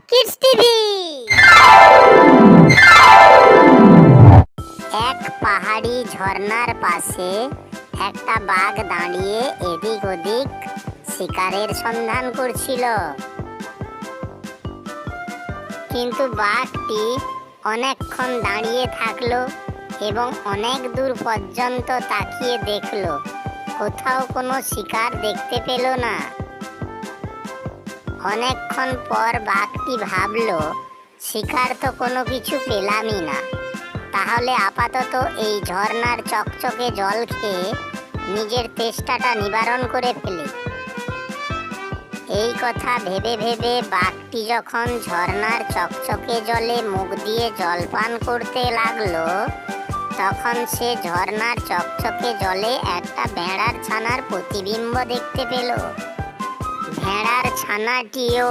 Kids TV. এক পাহাড়ি ঝর্ণার পাশে একটা বাঘ দাঁড়িয়ে এদিক ওদিক শিকারের সন্ধান করছিল। কিন্তু বাঘটি অনেকক্ষণ দাঁড়িয়ে থাকলো এবং অনেক দূর পর্যন্ত তাকিয়ে দেখলো, কোথাও কোনো শিকার দেখতে পেল না। অনেকক্ষণ পর বাঘটি ভাবলো, শিকার তো কোনো কিছু পেলামই না, তাহলে আপাতত এই ঝর্ণার চকচকে জল খেয়ে নিজের তেষ্টাটা নিবারণ করে ফেলি। এই কথা ভেবে ভেবে বাঘটি যখন ঝর্ণার চকচকে জলে মুখ দিয়ে জল পান করতে লাগলো, তখন সে ঝর্ণার চকচকে জলে একটা ভেড়ার ছানার প্রতিবিম্ব দেখতে পেল। ভেড়ার ছানাটিও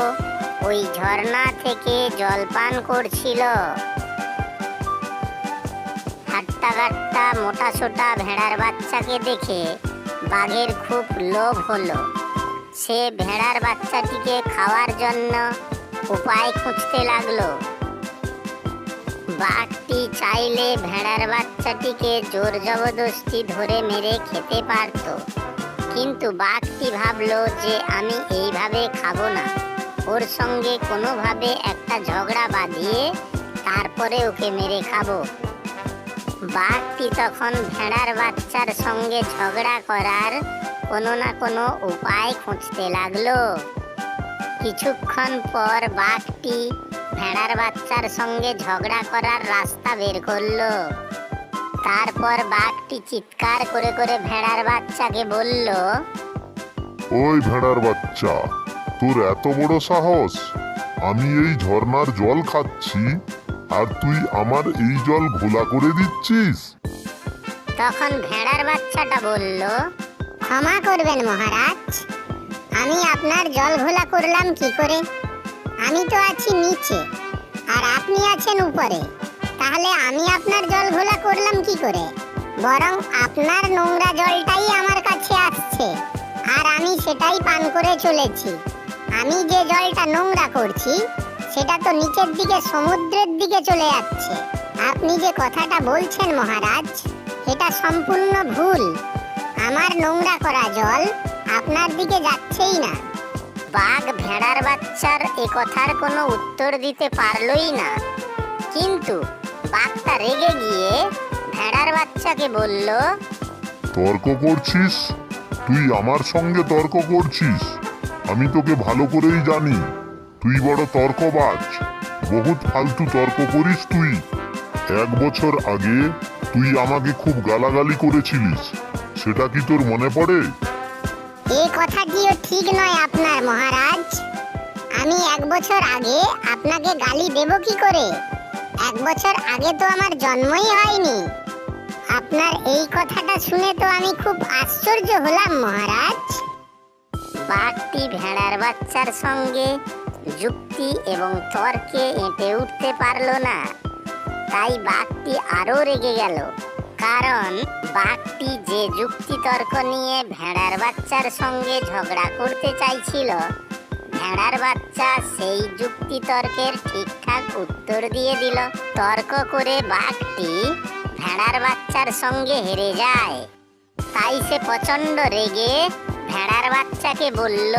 ওই ঝর্ণা থেকে জল পান করছিল। হাট্টা গাট্টা মোটা সোটা ভেড়ার বাচ্চাকে দেখে বাঘের খুব লোভ হলো। সে ভেড়ার বাচ্চাটিকে খাওয়ার জন্য উপায় খুঁজতে লাগলো। বাঘটি চাইলে ভেড়ার বাচ্চাটিকে জোর জবরদস্তি ধরে মেরে খেতে পারত, কিন্তু বাঘটি ভাবলো যে আমি এইভাবে খাবো না, ওর সঙ্গে কোনোভাবে একটা ঝগড়া বাঁধিয়ে তারপরে ওকে মেরে খাবো। বাঘটি তখন ভেড়ার বাচ্চার সঙ্গে ঝগড়া করার কোনো না কোনো উপায় খুঁজতে লাগলো। কিছুক্ষণ পর বাঘটি ভেড়ার বাচ্চার সঙ্গে ঝগড়া করার রাস্তা বের করলো। তারপর বাঘটি চিৎকার করে করে ভেড়ার বাচ্চাকে বলল, ওই ভেড়ার বাচ্চা, তোর এত বড় সাহস! আমি এই ঝর্ণার জল খাচ্ছি আর তুই আমার এই জল ঘোলা করে দিচ্ছিস? তখন ভেড়ার বাচ্চাটা বলল, ক্ষমা করবেন মহারাজ, আমি আপনার জল ঘোলা করলাম কি করে? আমি তো আছি নিচে আর আপনি আছেন উপরে, তাহলে আমি আপনার জল ঘোলা করলাম কি করে? বরং আপনার নোংরা জলটাই আমার কাছে আসছে আর আমি সেটাই পান করে চলেছি। আমি যে জলটা নোংরা করছি সেটা তো নিচের দিকে সমুদ্রের দিকে চলে যাচ্ছে। আপনি যে কথাটা বলছেন মহারাজ, এটা সম্পূর্ণ ভুল। আমার নোংরা করা জল আপনার দিকে যাচ্ছেই না। বাঘ ভেড়ার বাচ্চার এ কথার কোনো উত্তর দিতে পারলই না, কিন্তু বাঘটা রেগে গিয়ে ভেড়ার বাচ্চাকে বলল, তর্ক করছিস? তুই আমার সঙ্গে তর্ক করছিস? আমি তোকে ভালো করেই জানি, তুই বড় তর্কবাজ, বহুত ফালতু তর্ক করিস তুই। 1 বছর আগে তুই আমাকে খুব গালাগালি করেছিলিস, সেটা কি তোর মনে পড়ে? এই কথাটিও ঠিক নয় আপনার মহারাজ। আমি 1 বছর আগে আপনাকে গালি দেব কি করে? 1 বছর আগে তো আমার জন্মই হয়নি। আপনার এই কথাটা শুনে তো আমি খুব আশ্চর্য হলাম মহারাজ। বাঘটি ভেড়ার বাচ্চার সঙ্গে যুক্তি এবং তর্কে এঁটে উঠতে পারল না, তাই বাঘটি আরো রেগে গেল। কারণ বাঘটি যে যুক্তি তর্ক নিয়ে ভেড়ার বাচ্চার সঙ্গে ঝগড়া করতে চাইছিল, ভেড়ার বাচ্চা সেই যুক্তি তর্কের ঠিকঠাক উত্তর দিয়ে দিল। তর্ক করে বাঘটি ভেড়ার বাচ্চার সঙ্গে হেরে যায়। তাই সে প্রচন্ড রেগে ভেড়ার বাচ্চাকে বলল,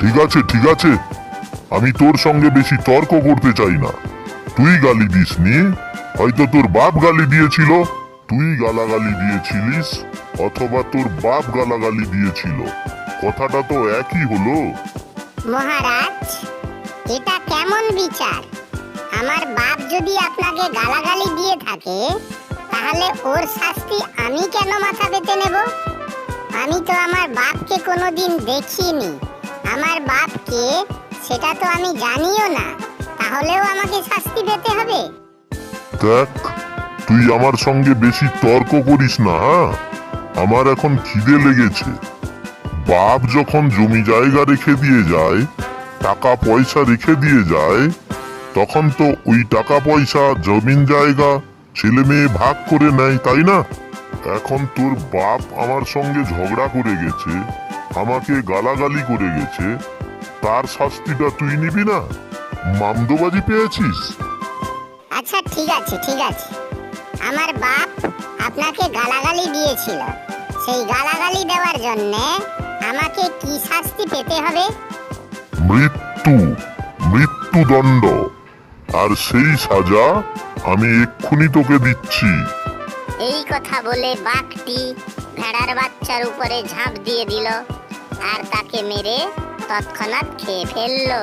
ঠিক আছে ঠিক আছে, আমি তোর সঙ্গে বেশি তর্ক করতে চাই না। তুই গালি দিসনি, হয়তো তোর বাপ গালি দিয়েছিল। তুই গালাগালি দিয়েছিলিস অথবা তোর বাপ গালাগালি দিয়েছিল, কথাটা তো একই হলো। মহারাজ, এটা কেমন বিচার? আমার বাপ যদি আপনাকে গালাগালি দিয়ে থাকে, তাহলে ওর শাস্তি আমি কেন মাথা পেতে নেব? আমি তো আমার বাপকে কোনোদিন দেখিনি, আমার বাপকে সেটা তো আমি জানিও না, তাহলেও আমাকে শাস্তি পেতে হবে? দেখ, তুই আমার সঙ্গে বেশি তর্ক করিস না, হ্যাঁ? আমার এখন খিদে লেগেছে। বাপ যখন জমি জায়গা রেখে দিয়ে যায়, টাকা পয়সা রেখে দিয়ে যায়, তখন তো ওই টাকা পয়সা জমিন জায়গা ছেলে মেয়ে ভাগ করে নেয়, তাই না? এখন তোর বাপ আমার সঙ্গে ঝগড়া করে গেছে, আমাকে গালাগালি করে গেছে, তার শাস্তিটা তুই নিবি না? মামদোবাজি পেয়েছিস? আচ্ছা ঠিক আছে ঠিক আছে, আমার বাপ আপনাকে গালাগালি দিয়েছিল, সেই গালাগালি দেওয়ার জন্য আমাকে কি শাস্তি পেতে হবে? মৃত্যু, মৃত্যুদণ্ড। আর সেই সাজা আমি এক্ষুনি তোকে দিচ্ছি। এই কথা বলে বাঘটি ভেড়ার বাচ্চার উপরে ঝাঁপ দিয়ে দিল আর তাকে মেরে তৎক্ষণাৎ খেয়ে ফেললো।